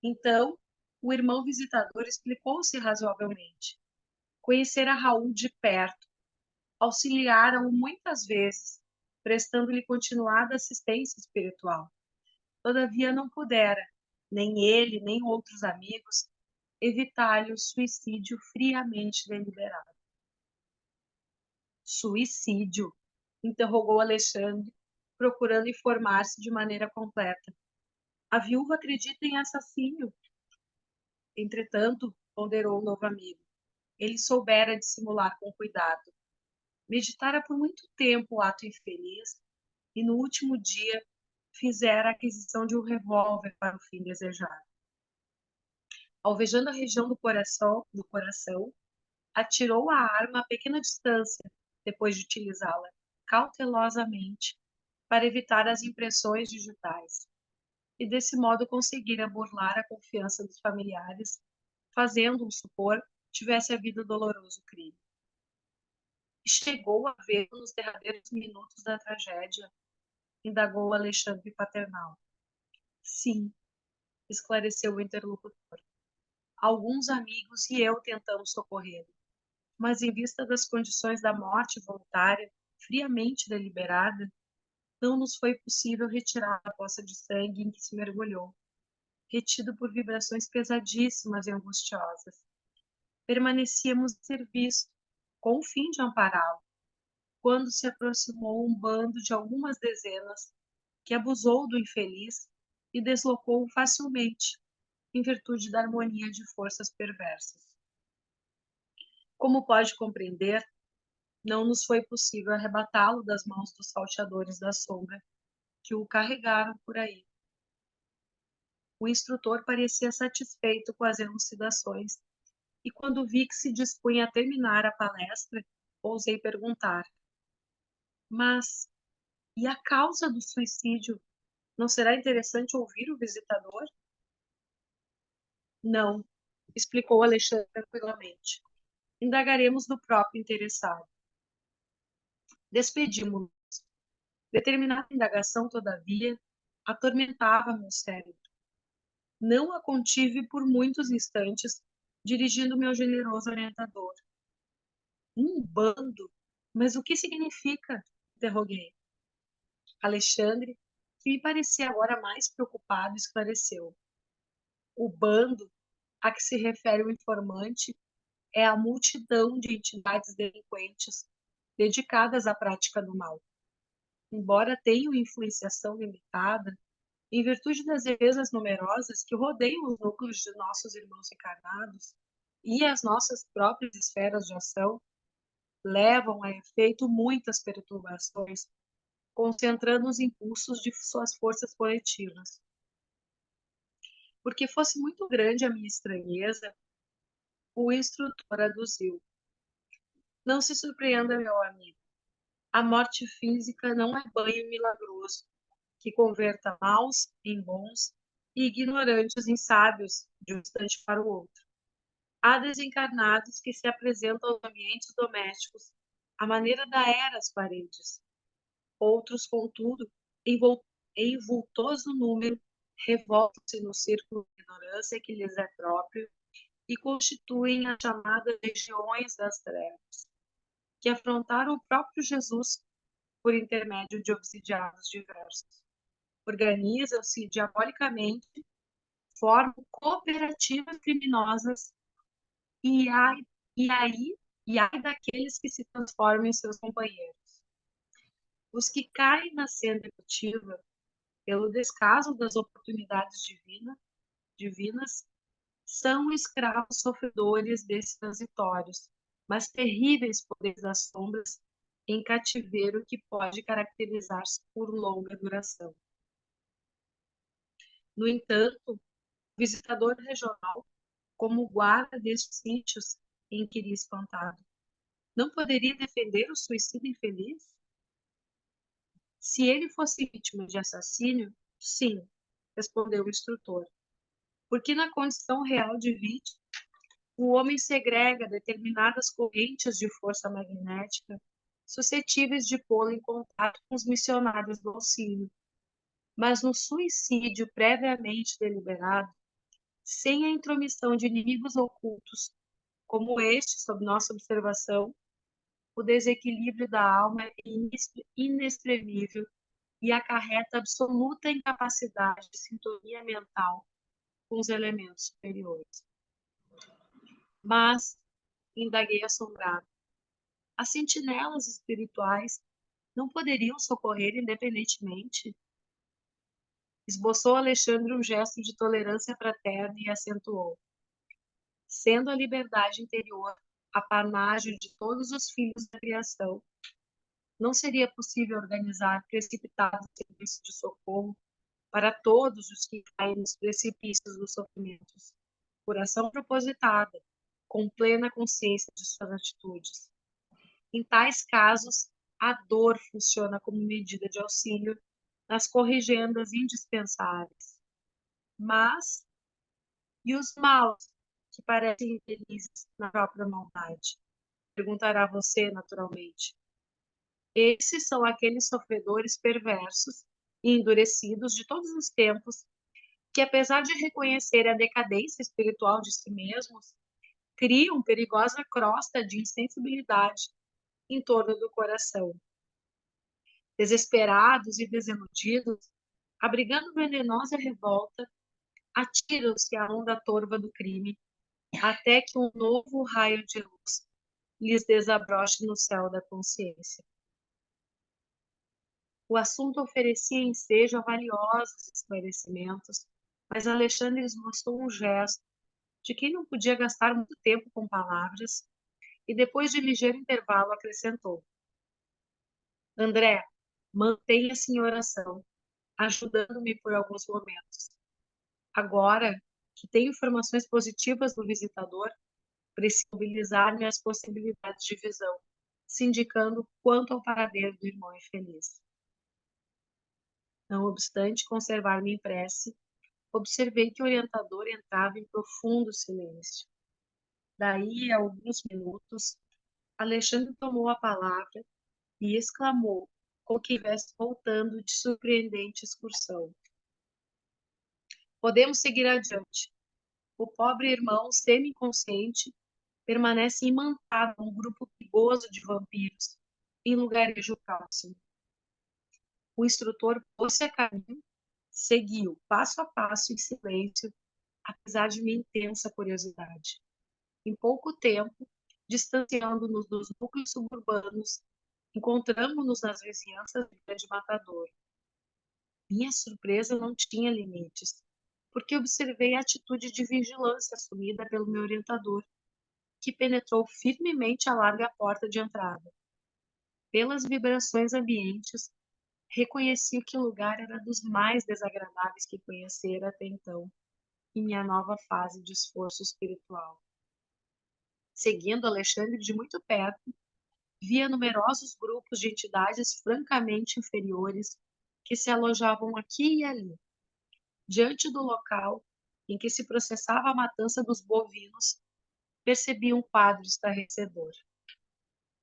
Então, o irmão visitador explicou-se razoavelmente. Conhecera Raul de perto, auxiliaram-o muitas vezes, prestando-lhe continuada assistência espiritual. Todavia não pudera, nem ele, nem outros amigos, evitar-lhe o suicídio friamente deliberado. Suicídio? Interrogou Alexandre, procurando informar-se de maneira completa. A viúva acredita em assassínio. Entretanto, ponderou o novo amigo, ele soubera dissimular com cuidado. Meditara por muito tempo o ato infeliz e, no último dia, fizera a aquisição de um revólver para o fim desejado. Alvejando a região do coração, atirou a arma a pequena distância, depois de utilizá-la cautelosamente para evitar as impressões digitais, e desse modo conseguira burlar a confiança dos familiares, fazendo-os supor tivesse havido doloroso crime. Chegou a ver nos derradeiros minutos da tragédia, indagou Alexandre paternal. Sim, esclareceu o interlocutor. Alguns amigos e eu tentamos socorrê-lo, mas em vista das condições da morte voluntária, friamente deliberada, não nos foi possível retirar a poça de sangue em que se mergulhou, retido por vibrações pesadíssimas e angustiosas. Permanecíamos em serviço, com o fim de ampará-lo, quando se aproximou um bando de algumas dezenas, que abusou do infeliz e deslocou-o facilmente, em virtude da harmonia de forças perversas. Como pode compreender, não nos foi possível arrebatá-lo das mãos dos salteadores da sombra, que o carregaram por aí. O instrutor parecia satisfeito com as elucidações, e quando vi que se dispunha a terminar a palestra, ousei perguntar: Mas, e a causa do suicídio? Não será interessante ouvir o visitador? Não, explicou Alexandre tranquilamente. Indagaremos do próprio interessado. Despedimos-nos. Determinada indagação, todavia, atormentava meu cérebro. Não a contive por muitos instantes, dirigindo-me ao generoso orientador. Um bando? Mas o que significa? Interroguei. Alexandre, que me parecia agora mais preocupado, esclareceu. O bando a que se refere o informante é a multidão de entidades delinquentes dedicadas à prática do mal. Embora tenham influenciação limitada, em virtude das defesas numerosas que rodeiam os núcleos de nossos irmãos encarnados e as nossas próprias esferas de ação, levam a efeito muitas perturbações, concentrando os impulsos de suas forças coletivas. Porque fosse muito grande a minha estranheza, o instrutor aduziu. Não se surpreenda, meu amigo. A morte física não é banho milagroso que converta maus em bons e ignorantes em sábios de um instante para o outro. Há desencarnados que se apresentam aos ambientes domésticos à maneira da era às paredes. Outros, contudo, em vultoso número, revoltam-se no círculo de ignorância que lhes é próprio e constituem as chamadas regiões das trevas, que afrontaram o próprio Jesus por intermédio de obsidiados diversos. Organizam-se diabolicamente, formam cooperativas criminosas e ai, e aí e ai daqueles que se transformam em seus companheiros. Os que caem na senda emotiva pelo descaso das oportunidades divinas são escravos sofredores desses transitórios, mas terríveis poderes das sombras em cativeiro que pode caracterizar-se por longa duração. No entanto, o visitador regional, como guarda destes sítios, inquiria espantado, não poderia defender o suicida infeliz? Se ele fosse vítima de assassínio, sim, respondeu o instrutor, porque na condição real de vítima, o homem segrega determinadas correntes de força magnética suscetíveis de pô-lo em contato com os missionários do auxílio. Mas no suicídio previamente deliberado, sem a intromissão de inimigos ocultos, como este sob nossa observação, o desequilíbrio da alma é inexprimível e acarreta absoluta incapacidade de sintonia mental com os elementos superiores. Mas, indaguei assombrado, as sentinelas espirituais não poderiam socorrer independentemente? Esboçou Alexandre um gesto de tolerância fraterna e acentuou. Sendo a liberdade interior a panágio de todos os filhos da criação, não seria possível organizar precipitado serviço de socorro para todos os que caem nos precipícios dos sofrimentos, por ação propositada, com plena consciência de suas atitudes. Em tais casos, a dor funciona como medida de auxílio nas corrigendas indispensáveis. Mas, e os maus, que parecem infelizes na própria maldade? Perguntará você, naturalmente. Esses são aqueles sofredores perversos e endurecidos de todos os tempos, que apesar de reconhecer a decadência espiritual de si mesmos, criam perigosa crosta de insensibilidade em torno do coração. Desesperados e desiludidos, abrigando venenosa revolta, atiram-se à onda torva do crime, até que um novo raio de luz lhes desabroche no céu da consciência. O assunto oferecia ensejo a valiosos esclarecimentos, mas Alexandre esboçou um gesto de quem não podia gastar muito tempo com palavras e, depois de ligeiro intervalo, acrescentou: André, mantenha-se em oração, ajudando-me por alguns momentos. Agora que tenho informações positivas do visitador, preciso mobilizar minhas possibilidades de visão, se indicando quanto ao paradeiro do irmão infeliz. Não obstante conservar-me em prece, observei que o orientador entrava em profundo silêncio. Daí a alguns minutos, Alexandre tomou a palavra e exclamou, como que estivesse voltando de surpreendente excursão: Podemos seguir adiante. O pobre irmão, semi-inconsciente, permanece imantado num grupo perigoso de vampiros, em lugarejo próximo. O instrutor pôs-se a caminho, seguiu passo a passo em silêncio, apesar de minha intensa curiosidade. Em pouco tempo, distanciando-nos dos núcleos suburbanos, encontramos-nos nas vizinhanças do Grande Matador. Minha surpresa não tinha limites, porque observei a atitude de vigilância assumida pelo meu orientador, que penetrou firmemente a larga porta de entrada. Pelas vibrações ambientes, reconheci que o lugar era dos mais desagradáveis que conhecera até então, em minha nova fase de esforço espiritual. Seguindo Alexandre de muito perto, via numerosos grupos de entidades francamente inferiores que se alojavam aqui e ali. Diante do local em que se processava a matança dos bovinos, percebi um quadro estarrecedor.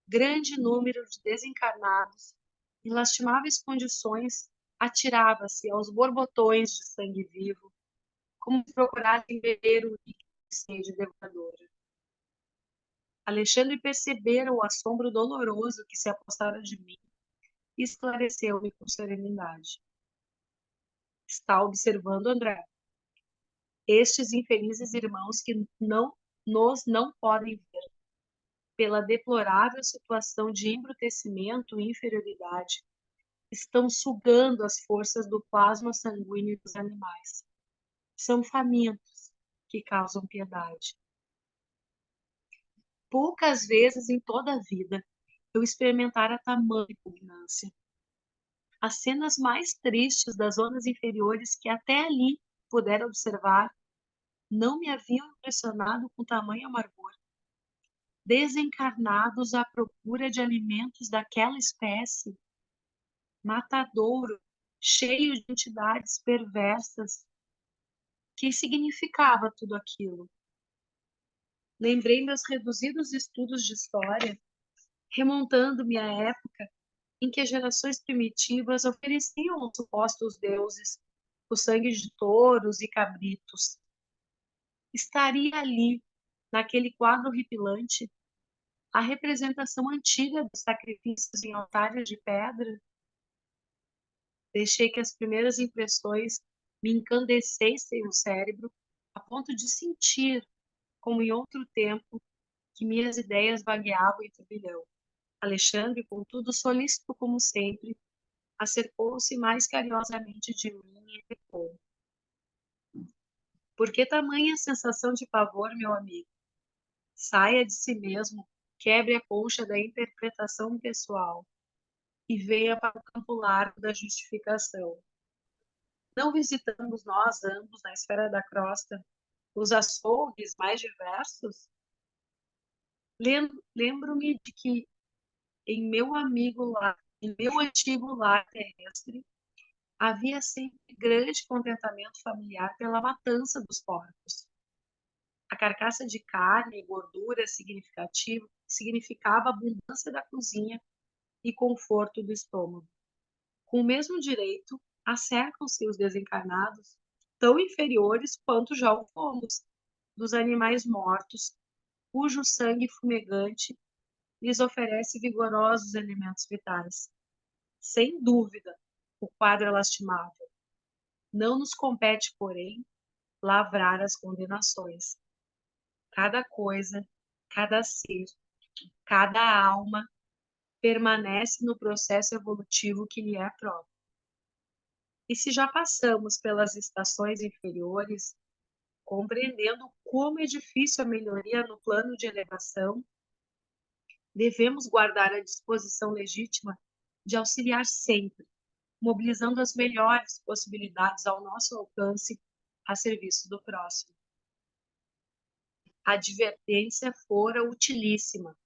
Grande número de desencarnados, em lastimáveis condições, atirava-se aos borbotões de sangue vivo, como se procurassem beber o líquido de sede devoradora. Alexandre percebera o assombro doloroso que se apostara de mim e esclareceu-me com serenidade. Está observando, André? Estes infelizes irmãos que não podem ver, pela deplorável situação de embrutecimento e inferioridade, estão sugando as forças do plasma sanguíneo dos animais. São famintos que causam piedade. Poucas vezes em toda a vida eu experimentara tamanha repugnância. As cenas mais tristes das zonas inferiores que até ali pudera observar não me haviam impressionado com tamanho amargor. Desencarnados à procura de alimentos daquela espécie, matadouro, cheio de entidades perversas. Que significava tudo aquilo? Lembrei meus reduzidos estudos de história, remontando-me à época em que as gerações primitivas ofereciam aos supostos deuses o sangue de touros e cabritos. Estaria ali, naquele quadro horripilante, a representação antiga dos sacrifícios em altares de pedra? Deixei que as primeiras impressões me encandecessem no cérebro, a ponto de sentir, como em outro tempo, que minhas ideias vagueavam em turbilhão. Alexandre, contudo, solícito como sempre, acercou-se mais carinhosamente de mim e replicou: Por que tamanha sensação de pavor, meu amigo? Saia de si mesmo, quebre a concha da interpretação pessoal e venha para o campo largo da justificação. Não visitamos nós ambos na esfera da crosta os açougues mais diversos? Lembro-me de que em meu antigo lar terrestre, havia sempre grande contentamento familiar pela matança dos porcos. A carcaça de carne e gordura significava abundância da cozinha e conforto do estômago. Com o mesmo direito, acercam-se os desencarnados, tão inferiores quanto já o fomos, dos animais mortos, cujo sangue fumegante lhes oferece vigorosos elementos vitais. Sem dúvida, o quadro é lastimável. Não nos compete, porém, lavrar as condenações. Cada coisa, cada ser, cada alma permanece no processo evolutivo que lhe é próprio. E se já passamos pelas estações inferiores, compreendendo como é difícil a melhoria no plano de elevação, devemos guardar a disposição legítima de auxiliar sempre, mobilizando as melhores possibilidades ao nosso alcance a serviço do próximo. A advertência fora utilíssima.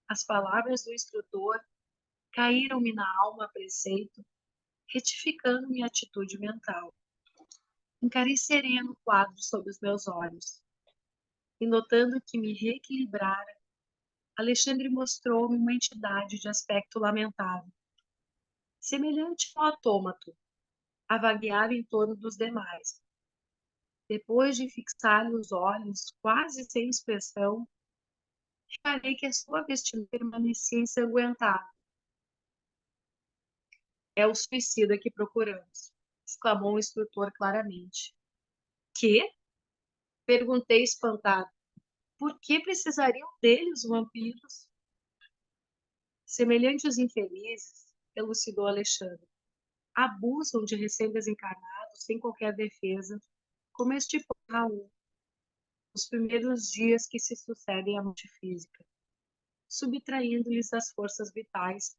As palavras do instrutor caíram-me na alma a preceito, retificando minha atitude mental. Encarei sereno o quadro sob os meus olhos, e notando que me reequilibrara, Alexandre mostrou-me uma entidade de aspecto lamentável, semelhante a um autômato, a vaguear em torno dos demais. Depois de fixar-lhe os olhos, quase sem expressão, reparei que a sua vestimenta permanecia ensanguentada. É o suicida que procuramos, exclamou o instrutor claramente. Que? Perguntei espantado. Por que precisariam dele os vampiros? Semelhantes infelizes, elucidou Alexandre, abusam de recém-desencarnados sem qualquer defesa, como este Raul, nos primeiros dias que se sucedem à morte física, subtraindo-lhes as forças vitais,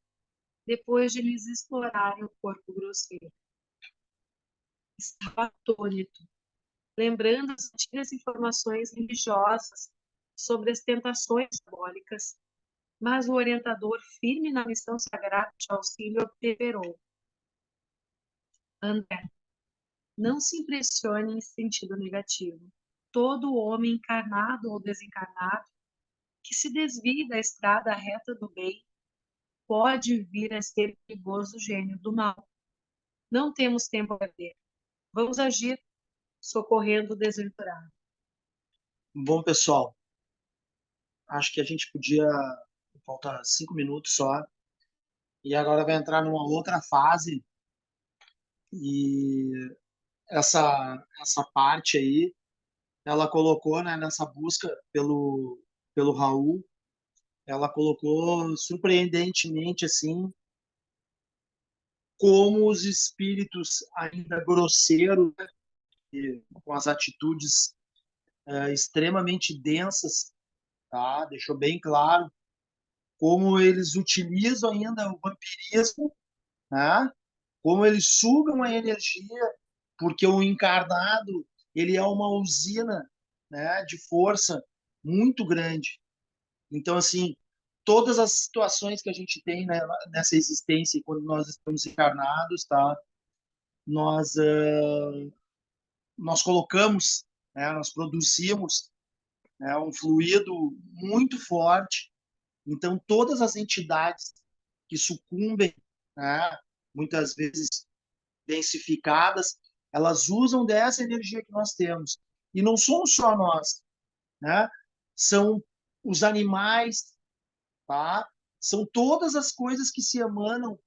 depois de lhes explorarem o corpo grosseiro. Estava atônito, lembrando as antigas informações religiosas sobre as tentações diabólicas, mas o orientador, firme na missão sagrada de auxílio, perseverou. André, não se impressione em sentido negativo. Todo homem encarnado ou desencarnado que se desvie da estrada reta do bem pode vir a ser perigoso gênio do mal. Não temos tempo a perder. Vamos agir socorrendo o desventurado. Bom, pessoal, acho que a gente podia... Falta 5 minutos só. E agora vai entrar numa outra fase. E essa parte aí, ela colocou, né, nessa busca pelo Raul, ela colocou surpreendentemente assim como os espíritos ainda grosseiros, né, com as atitudes extremamente densas, tá? Deixou bem claro como eles utilizam ainda o vampirismo, né? Como eles sugam a energia, porque o encarnado ele é uma usina, né, de força muito grande. Então, assim, todas as situações que a gente tem, né, nessa existência, quando nós estamos encarnados, tá? Nós, nós colocamos, né, nós produzimos, né, um fluido muito forte. Então, todas as entidades que sucumbem, né, muitas vezes densificadas, elas usam dessa energia que nós temos. E não somos só nós, né? São os animais, tá? São todas as coisas que se emanam,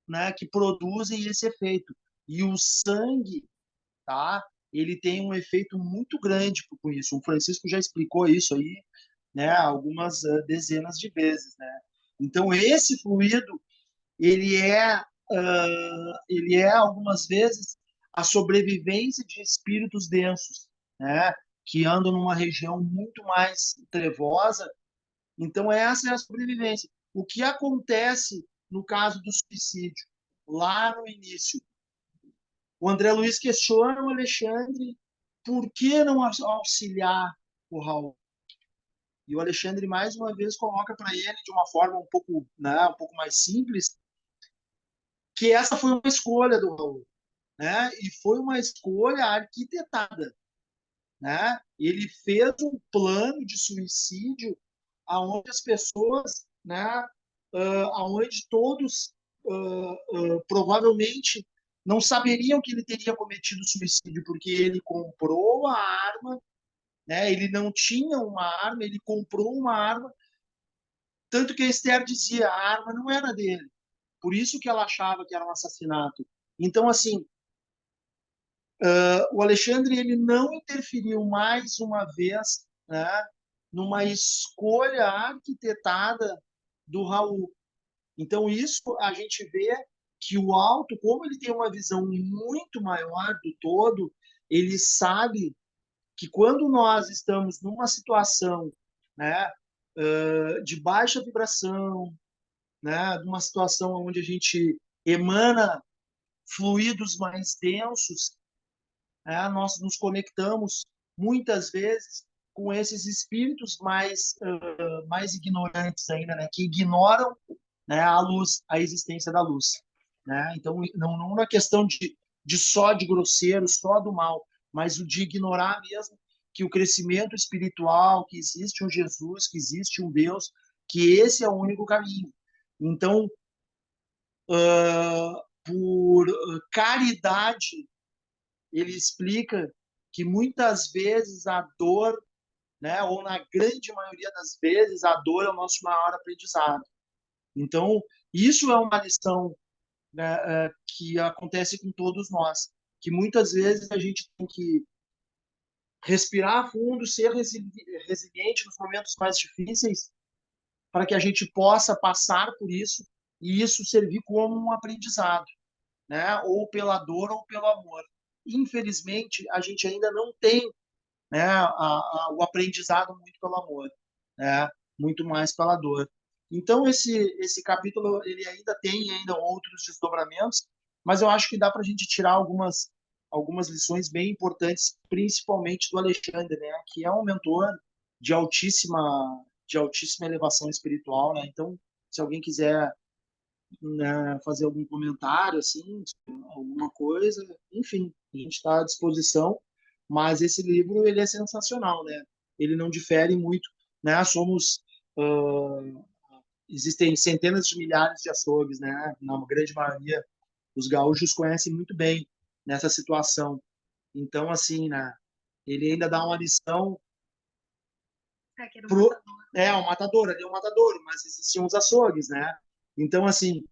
né, que produzem esse efeito. E o sangue, tá? Ele tem um efeito muito grande com isso. O Francisco já explicou isso aí, né, algumas dezenas de vezes, né? Então esse fluido, ele é algumas vezes a sobrevivência de espíritos densos, né, que andam numa região muito mais trevosa. Então essa é a sobrevivência. O que acontece no caso do suicídio lá no início? O André Luiz questiona o Alexandre por que não auxiliar o Raul. E o Alexandre mais uma vez coloca para ele de uma forma um pouco, né, um pouco mais simples, que essa foi uma escolha do Raul, né? E foi uma escolha arquitetada, né? Ele fez um plano de suicídio aonde as pessoas, né, aonde todos provavelmente não saberiam que ele teria cometido suicídio, porque ele comprou a arma, né? Ele não tinha uma arma, ele comprou uma arma, tanto que a Esther dizia, a arma não era dele. Por isso que ela achava que era um assassinato. Então, assim, o Alexandre ele não interferiu mais uma vez, né, numa escolha arquitetada do Raul. Então, isso a gente vê que o Alto, como ele tem uma visão muito maior do todo, ele sabe que quando nós estamos numa situação, né, de baixa vibração, né, numa situação onde a gente emana fluidos mais densos, né, nós nos conectamos muitas vezes com esses espíritos mais ignorantes ainda, né, que ignoram, né, a luz, a existência da luz, né? Então não é questão de só de grosseiro, só do mal, mas o de ignorar mesmo que o crescimento espiritual, que existe um Jesus, que existe um Deus, que esse é o único caminho. Então, por caridade, ele explica que muitas vezes a dor, né, ou na grande maioria das vezes, a dor é o nosso maior aprendizado. Então, isso é uma lição, né, que acontece com todos nós, que muitas vezes a gente tem que respirar fundo, ser resiliente nos momentos mais difíceis, para que a gente possa passar por isso e isso servir como um aprendizado, né? Ou pela dor ou pelo amor. Infelizmente, a gente ainda não tem, né, o aprendizado muito pelo amor, né? Muito mais pela dor. Então esse capítulo ele ainda tem ainda outros desdobramentos, mas eu acho que dá para a gente tirar algumas lições bem importantes, principalmente do Alexandre, né? Que é um mentor de altíssima elevação espiritual, né? Então, se alguém quiser, né, fazer algum comentário, assim, alguma coisa, enfim, a gente está à disposição. Mas esse livro ele é sensacional, né? Ele não difere muito, né? Existem centenas de milhares de açougues, né? Na grande maioria, os gaúchos conhecem muito bem nessa situação. Então, assim, né? Ele ainda dá uma lição Que era o pro, matador. o matador, ali é um matador, mas existiam os açougues, né? Então, assim,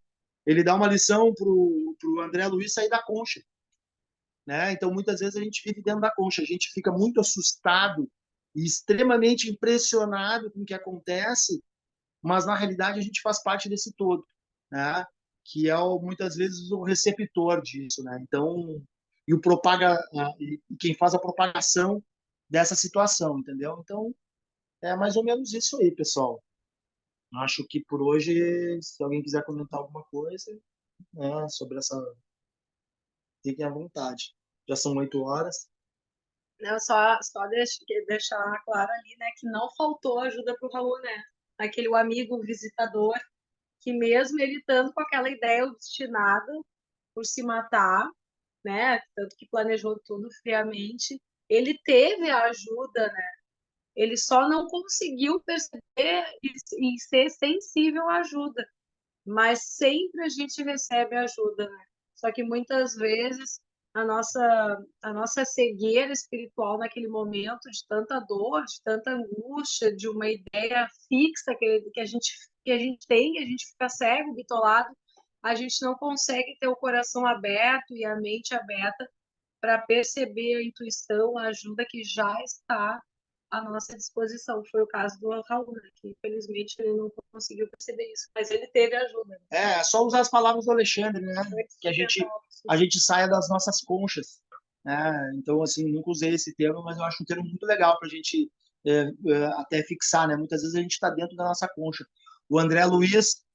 ele dá uma lição pro André Luiz sair da concha, né? Então, muitas vezes a gente vive dentro da concha, a gente fica muito assustado e extremamente impressionado com o que acontece, mas na realidade a gente faz parte desse todo, né? Que é muitas vezes o receptor disso, né? Então, e quem faz a propagação dessa situação, entendeu? Então, é mais ou menos isso aí, pessoal. Acho que por hoje, se alguém quiser comentar alguma coisa, né, sobre essa, fiquem à vontade. Já são 8 horas. Não, só deixar claro ali, né, que não faltou ajuda para o Raul, né? Aquele o amigo visitador, que mesmo ele estando com aquela ideia obstinada por se matar, né, tanto que planejou tudo friamente, ele teve a ajuda, né? Ele só não conseguiu perceber e ser sensível à ajuda, mas sempre a gente recebe ajuda, né? Só que muitas vezes a nossa cegueira espiritual naquele momento de tanta dor, de tanta angústia, de uma ideia fixa que a gente tem, a gente fica cego, bitolado, a gente não consegue ter o coração aberto e a mente aberta para perceber a intuição, a ajuda que já está à nossa disposição. Foi o caso do Raul, né? Que infelizmente ele não conseguiu perceber isso, mas ele teve ajuda. É só usar as palavras do Alexandre, né? Que a gente saia das nossas conchas, né? Então, assim, nunca usei esse termo, mas eu acho um termo muito legal para a gente até fixar, né? Muitas vezes a gente está dentro da nossa concha. O André Luiz,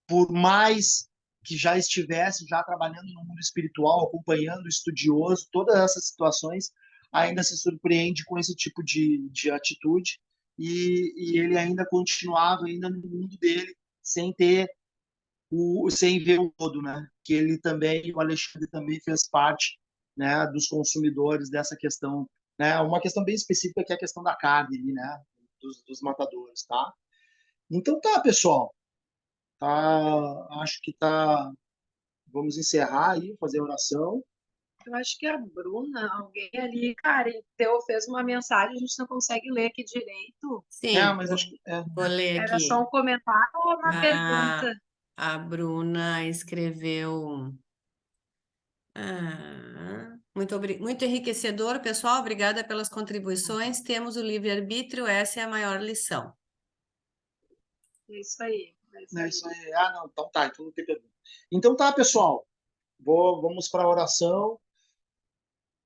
por mais que já estivesse já trabalhando no mundo espiritual, acompanhando, estudioso, todas essas situações, ainda se surpreende com esse tipo de atitude e ele ainda continuava ainda no mundo dele sem ter sem ver o todo, né? Que ele também, o Alexandre também fez parte, né, dos consumidores dessa questão, né? Uma questão bem específica que é a questão da carne, né? Dos matadores, tá? Então tá, pessoal. Tá, acho que tá. Vamos encerrar aí, fazer a oração. Eu acho que a Bruna, alguém ali, cara, fez uma mensagem, a gente não consegue ler aqui direito. Sim, Mas acho que vou ler Era só aqui. um comentário ou uma A, pergunta? a Bruna escreveu. Muito enriquecedor, pessoal. Obrigada pelas contribuições. Temos o livre-arbítrio, essa é a maior lição. É isso aí. É isso é aí. isso aí. Não, então tá, então não tem pergunta. Então tá, pessoal. Vamos para a oração.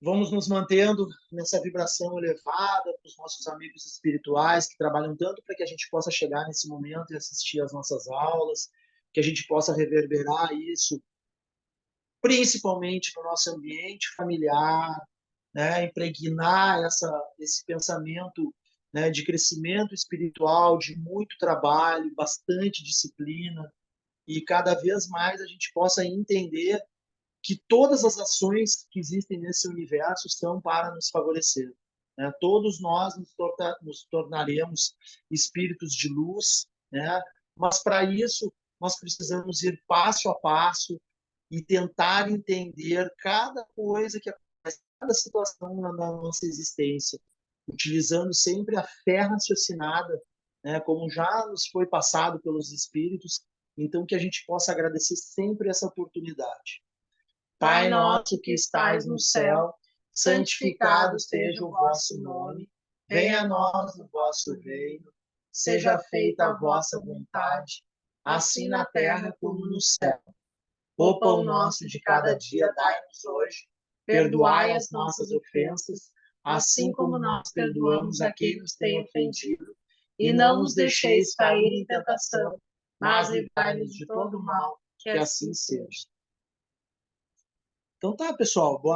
Vamos nos mantendo nessa vibração elevada com os nossos amigos espirituais que trabalham tanto para que a gente possa chegar nesse momento e assistir às nossas aulas, que a gente possa reverberar isso, principalmente no nosso ambiente familiar, né? Impregnar esse pensamento, né, de crescimento espiritual, de muito trabalho, bastante disciplina, e cada vez mais a gente possa entender que todas as ações que existem nesse universo são para nos favorecer. Né? Todos nós nos tornaremos espíritos de luz, né? Mas para isso nós precisamos ir passo a passo e tentar entender cada coisa que acontece, cada situação na nossa existência, utilizando sempre a fé raciocinada, né? Como já nos foi passado pelos espíritos, então que a gente possa agradecer sempre essa oportunidade. Pai nosso que estais no céu, santificado seja o vosso nome. Venha a nós o vosso reino. Seja feita a vossa vontade, assim na terra como no céu. O pão nosso de cada dia dai-nos hoje. Perdoai as nossas ofensas, assim como nós perdoamos a quem nos tem ofendido. E não nos deixeis cair em tentação, mas livrai-nos de todo mal, que assim seja. Então tá, pessoal. Boa